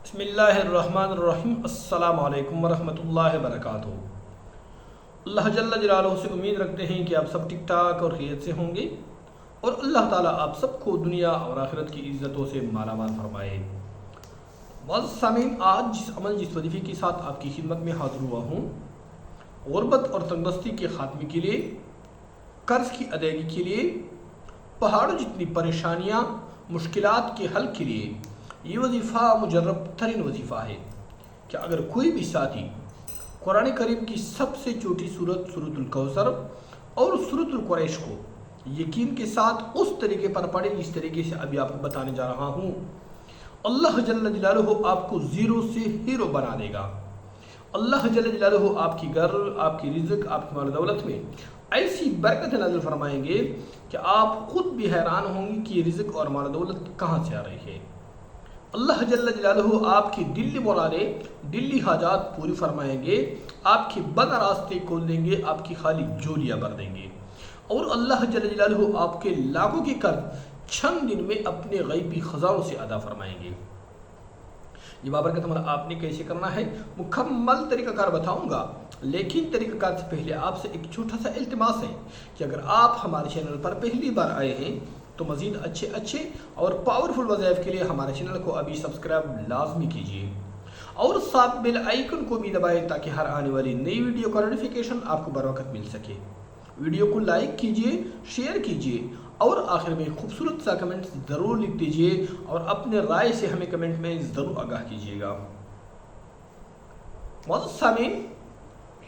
بسم اللہ الرحمن الرحیم السلام علیکم ورحمۃ اللہ وبرکاتہ۔ اللہ جل جلالہ سے امید رکھتے ہیں کہ آپ سب ٹھیک ٹھاک اور خیریت سے ہوں گے اور اللہ تعالیٰ آپ سب کو دنیا اور آخرت کی عزتوں سے مالا مال فرمائے۔ معزز سامعین، آج جس وظیفے کے ساتھ آپ کی خدمت میں حاضر ہوا ہوں، غربت اور تنگدستی کے خاتمے کے لیے، قرض کی ادائیگی کے لیے، پہاڑوں جتنی پریشانیاں مشکلات کے حل کے لیے یہ وظیفہ مجرب ترین وظیفہ ہے کہ اگر کوئی بھی ساتھی قرآن کریم کی سب سے چھوٹی سورت سورۃ الکوثر اور سورۃ القریش کو یقین کے ساتھ اس طریقے پر پڑھے جس طریقے سے ابھی آپ کو بتانے جا رہا ہوں، اللہ جل جلالہ آپ کو زیرو سے ہیرو بنا دے گا۔ اللہ جل جلالہ آپ کی گھر، آپ کی رزق، آپ کی مال دولت میں ایسی برکت نازل فرمائیں گے کہ آپ خود بھی حیران ہوں گے کہ یہ رزق اور مال دولت کہاں سے آ رہی ہے۔ اللہ جل جلالہ آپ کی دلی مرادیں، دلی حاجات پوری فرمائیں گے، آپ کے بند راستے کھول دیں گے، آپ کی خالی جولیاں بھر دیں گے، اور اللہ جل جلالہ آپ کے لاکھوں کے قرض چند دن میں اپنے غیبی خزانوں سے ادا فرمائیں گے۔ یہ بابرکت عمل آپ نے کیسے کرنا ہے مکمل طریقہ کار بتاؤں گا، لیکن طریقہ کار سے پہلے آپ سے ایک چھوٹا سا التماس ہے کہ اگر آپ ہمارے چینل پر پہلی بار آئے ہیں تو مزید اچھے اور پاورفل وظائف کے لیے ہمارے چینل کو ابھی سبسکرائب لازمی کیجیے اور ساتھ بیل آئیکن کو بھی دبائیں تاکہ ہر آنے والی نئی ویڈیو کا نوٹیفیکیشن آپ کو بر وقت مل سکے۔ ویڈیو کو لائک کیجیے، شیئر کیجیے اور آخر میں خوبصورت سا کمنٹ ضرور لکھ دیجیے اور اپنے رائے سے ہمیں کمنٹ میں ضرور آگاہ کیجیے گا۔ معزز سامعین،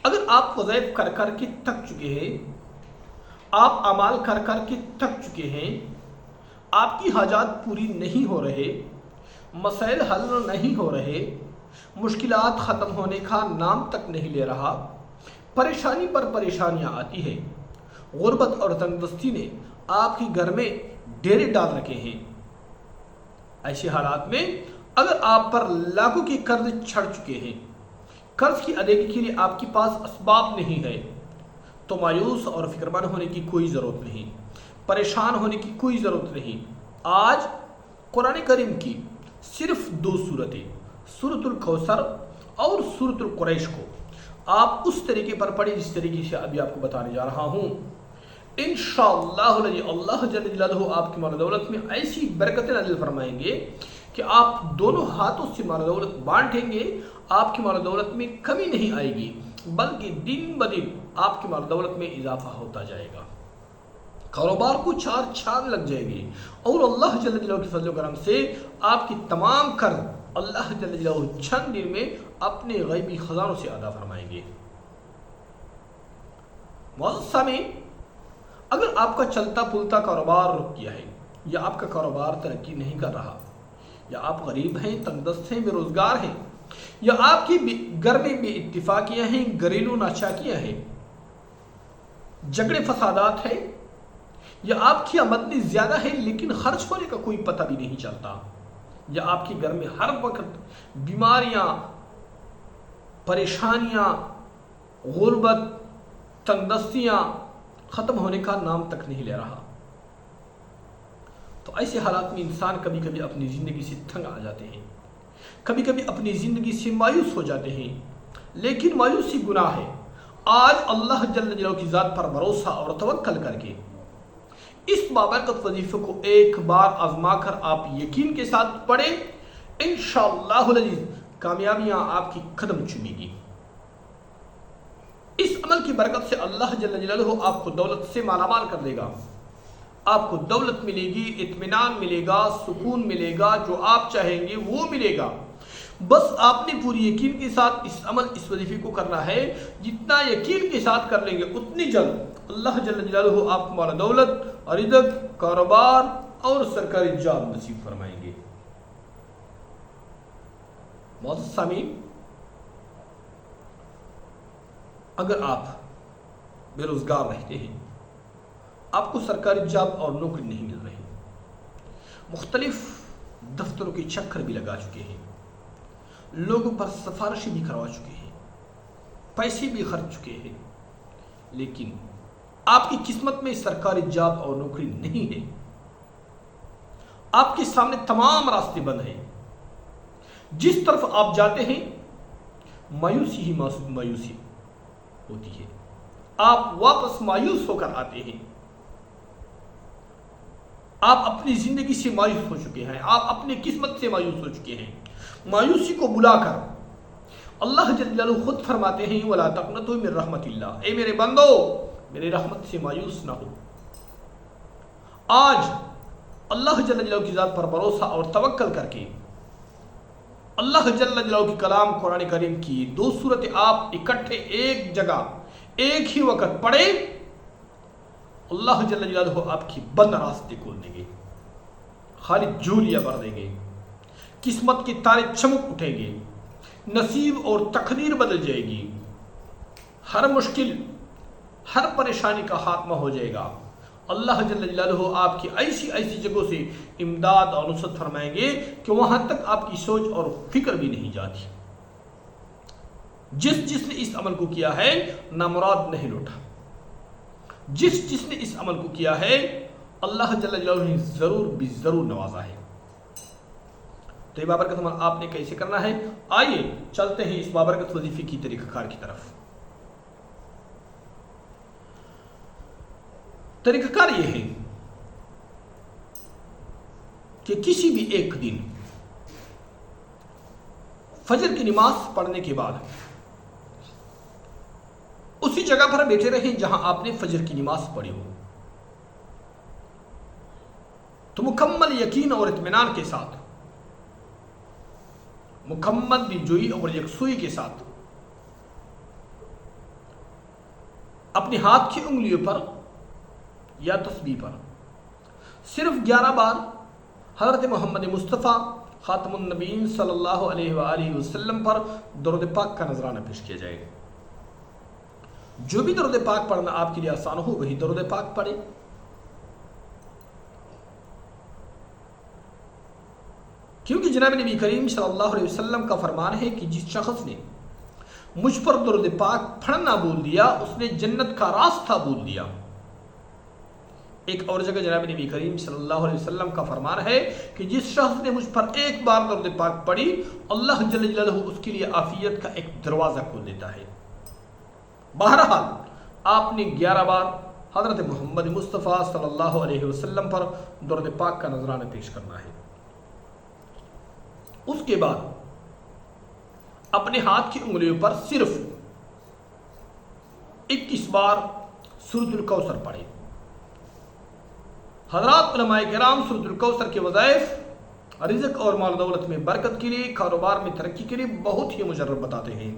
اگر آپ وظائف کر کے تھک چکے ہیں، آپ اعمال کر کے تھک چکے ہیں، آپ کی حاجات پوری نہیں ہو رہے، مسائل حل نہیں ہو رہے، مشکلات ختم ہونے کا نام تک نہیں لے رہا، پریشانی پر پریشانیاں آتی ہیں، غربت اور تنگدستی نے آپ کے گھر میں ڈیرے ڈال رکھے ہیں، ایسے حالات میں اگر آپ پر لاکھوں کے قرض چڑھ چکے ہیں، قرض کی ادائیگی کے لیے آپ کے پاس اسباب نہیں ہے، تو مایوس اور فکرمند ہونے کی کوئی ضرورت نہیں، پریشان ہونے کی کوئی ضرورت نہیں۔ آج قرآن کریم کی صرف دو صورتیں، سورۃ الکوثر اور سورۃ القریش کو آپ اس طریقے پر پڑھیں جس طریقے سے ابھی آپ کو بتانے جا رہا ہوں۔ انشاءاللہ اللہ جل جلالہ آپ کی مال دولت میں ایسی برکتیں نازل فرمائیں گے کہ آپ دونوں ہاتھوں سے مال دولت بانٹیں گے، آپ کی مال دولت میں کمی نہیں آئے گی بلکہ دن بدن آپ کی مال دولت میں اضافہ ہوتا جائے گا، کاروبار کو چار چاند لگ جائے گی اور اللہ جل جلالہ کی فضل و کرم سے آپ کی تمام قرض اللہ جل جلالہ چند دن میں اپنے غیبی خزانوں سے ادا فرمائیں گے۔ معزز سامعین، اگر آپ کا چلتا پھولتا کاروبار رک گیا ہے یا آپ کا کاروبار ترقی نہیں کر رہا، یا آپ غریب ہیں، تنگدست ہیں، بے روزگار ہیں، یا آپ کی گھر میں بے اتفاقیاں ہیں، گھریلو ناچاکیاں ہیں، جھگڑے فسادات ہیں، یا آپ کی آمدنی زیادہ ہے لیکن خرچ ہونے کا کوئی پتہ بھی نہیں چلتا، یا آپ کے گھر میں ہر وقت بیماریاں، پریشانیاں، غربت، تنگدستیاں ختم ہونے کا نام تک نہیں لے رہا، تو ایسے حالات میں انسان کبھی کبھی اپنی زندگی سے تنگ آ جاتے ہیں، کبھی کبھی اپنی زندگی سے مایوس ہو جاتے ہیں، لیکن مایوسی گناہ ہے۔ آج اللہ جل جلالہ کی ذات پر بھروسہ اور توکل کر کے اس بابرکت وظیفے کو ایک بار آزما کر آپ یقین کے ساتھ پڑھیں، انشاءاللہ العزیز کامیابیاں آپ کی قدم چومے گی۔ اس عمل کی برکت سے اللہ جل جلالہ آپ کو دولت سے مالا مال کر دے گا، آپ کو دولت ملے گی، اطمینان ملے گا، سکون ملے گا، جو آپ چاہیں گے وہ ملے گا۔ بس آپ نے پوری یقین کے ساتھ اس عمل، اس وظیفے کو کرنا ہے، جتنا یقین کے ساتھ کر لیں گے اتنی جلد اللہ جل جلالہ آپ کو مال دولت، رزق، کاروبار اور سرکاری جاب نصیب فرمائیں گے۔ معزز سامعین، اگر آپ بے روزگار رہتے ہیں، آپ کو سرکاری جاب اور نوکری نہیں مل رہی، مختلف دفتروں کے چکر بھی لگا چکے ہیں، لوگوں پر سفارشیں بھی کروا چکے ہیں، پیسے بھی خرچ چکے ہیں، لیکن آپ کی قسمت میں سرکاری جاب اور نوکری نہیں ہے، آپ کے سامنے تمام راستے بند ہیں، جس طرف آپ جاتے ہیں مایوسی ہی مایوسی ہوتی ہے، آپ واپس مایوس ہو کر آتے ہیں، آپ اپنی زندگی سے مایوس ہو چکے ہیں، آپ اپنی قسمت سے مایوس ہو چکے ہیں۔ مایوسی کو بلا کر اللہ جل جلالہ خود فرماتے ہیں وَلَا تَقْنَطُوا مِن رَحْمَتِ اللَّهِ، اے میرے بندو میرے رحمت سے مایوس نہ ہو۔ آج اللہ جل جلالہ کی ذات پر بھروسہ اور توکل کر کے اللہ جل جلالہ کی کلام قرآن کریم کی 2 صورتیں آپ اکٹھے ایک جگہ ایک ہی وقت پڑھے، اللہ جل جلالہ آپ کی بند راستے کھول دیں گے، خالی جھولیاں بھر دیں گے، قسمت کے تارے چمک اٹھیں گے، نصیب اور تقدیر بدل جائے گی، ہر مشکل ہر پریشانی کا خاتمہ ہو جائے گا۔ اللہ جل جلالہ آپ کی ایسی ایسی جگہوں سے امداد اور نصرت فرمائیں گے کہ وہاں تک آپ کی سوچ اور فکر بھی نہیں جاتی۔ جس نے اس عمل کو کیا ہے نامراد نہیں لوٹا، جس نے اس عمل کو کیا ہے اللہ جل جلالہ نے ضرور نوازا ہے۔ تو یہ بابرکت عمل آپ نے کیسے کرنا ہے؟ آئیے چلتے ہیں اس بابرکت وظیفے کی طریقہ کار کی طرف۔ طریقہ کار یہ ہے کہ کسی بھی ایک دن فجر کی نماز پڑھنے کے بعد اسی جگہ پر بیٹھے رہیں جہاں آپ نے فجر کی نماز پڑھی ہو، تو مکمل یقین اور اطمینان کے ساتھ، مکمل دلجوئی اور یکسوئی کے ساتھ اپنے ہاتھ کی انگلیوں پر یا تسبیح پر صرف 11 بار حضرت محمد مصطفیٰ خاتم النبیین صلی اللہ علیہ وآلہ وسلم پر درود پاک کا نذرانہ پیش کیا جائے گا۔ جو بھی درود پاک پڑھنا آپ کے لیے آسان ہو وہی درود پاک پڑھے۔ کیونکہ جناب نبی کریم صلی اللہ علیہ وسلم کا فرمان ہے کہ جس شخص نے مجھ پر درود پاک پڑھنا بول دیا اس نے جنت کا راستہ بول دیا۔ ایک اور جگہ جناب نبی کریم صلی اللہ علیہ وسلم کا فرمان ہے کہ جس شخص نے مجھ پر ایک بار درود پاک پڑھی اللہ جل جلالہ اس کے لیے عافیت کا ایک دروازہ کھول دیتا ہے۔ بہرحال آپ نے 11 بار حضرت محمد مصطفیٰ صلی اللہ علیہ وسلم پر درود پاک کا نذرانہ پیش کرنا ہے۔ اس کے بعد اپنے ہاتھ کی انگلیوں پر صرف 21 بار سورۃ الکوثر پڑھیں۔ حضرات علماء کرام سورۃ الکوثر کے وظائف رزق اور مال دولت میں برکت کے لیے، کاروبار میں ترقی کے لیے بہت ہی مجرب بتاتے ہیں۔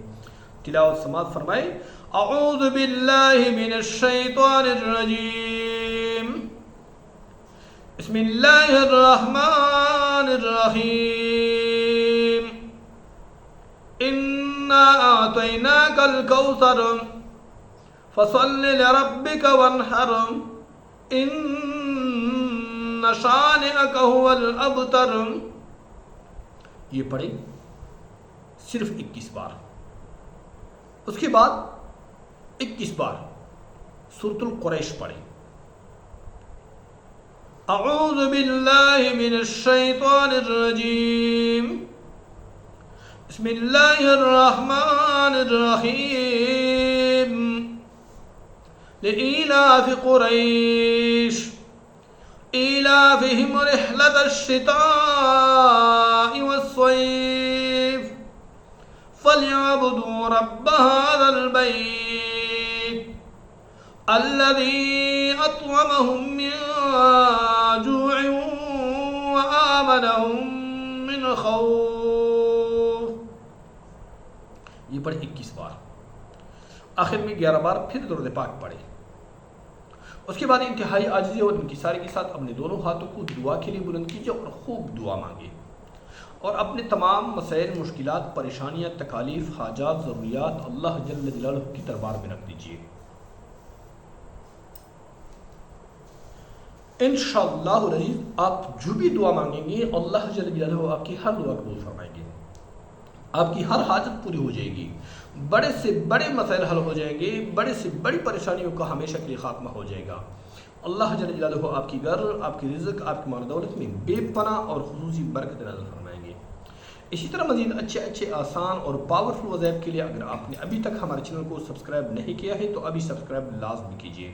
تلاوت سماعت فرمائے۔ اعوذ باللہ من الشیطان الرجیم، بسم اللہ الرحمن الرحیم، انا اعطیناک الکوثر فصل لربک وانحر ان شانئک هو الابتر۔ یہ پڑھیں صرف 21 بار۔ اس کے بعد 21 بار سورۃ القریش پڑھیں۔ اعوذ باللہ من الشیطان الرجیم، بسم اللہ الرحمن الرحیم، لإیلاف قریش إيلافهم رحلة الشتاء والصيف فليعبدوا رب هذا البيت الذي أطعمهم من جوع وآمنهم من خوف۔ یہ پڑھے 21 بار، آخر میں 11 بار پھر درود پاک پڑھے۔ اس کے بعد انتہائی عاجزی اور انکساری کے ساتھ اپنے دونوں ہاتھوں کو دعا کے لیے بلند کیجیے اور خوب دعا مانگے، اور اپنے تمام مسائل، مشکلات، پریشانیاں، تکالیف، حاجات، ضروریات اللہ جل جلالہ کی دربار میں رکھ دیجیے۔ انشاءاللہ العزیز آپ جو بھی دعا مانگیں گے اللہ جل جلالہ آپ کی ہر دعا قبول فرمائیں گے، آپ کی ہر حاجت پوری ہو جائے گی، بڑے سے بڑے مسائل حل ہو جائیں گے، بڑے سے بڑی پریشانیوں کا ہمیشہ کے لیے خاتمہ ہو جائے گا۔ اللہ جل جلالہ آپ کی گھر، آپ کی رزق، آپ کی مال دولت میں بے پناہ اور خصوصی برکت نازل فرمائیں گے۔ اسی طرح مزید اچھے آسان اور پاورفل وظائف کے لیے اگر آپ نے ابھی تک ہمارے چینل کو سبسکرائب نہیں کیا ہے تو ابھی سبسکرائب لازمی کیجیے،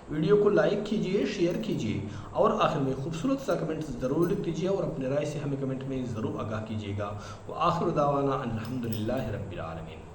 ویڈیو کو لائک کیجیے، شیئر کیجیے اور آخر میں خوبصورت سا کمنٹ ضرور لکھ دیجیے اور اپنے رائے سے ہمیں کمنٹ میں ضرور آگاہ کیجیے گا۔ وآخر دعوانا الحمدللہ رب العالمین۔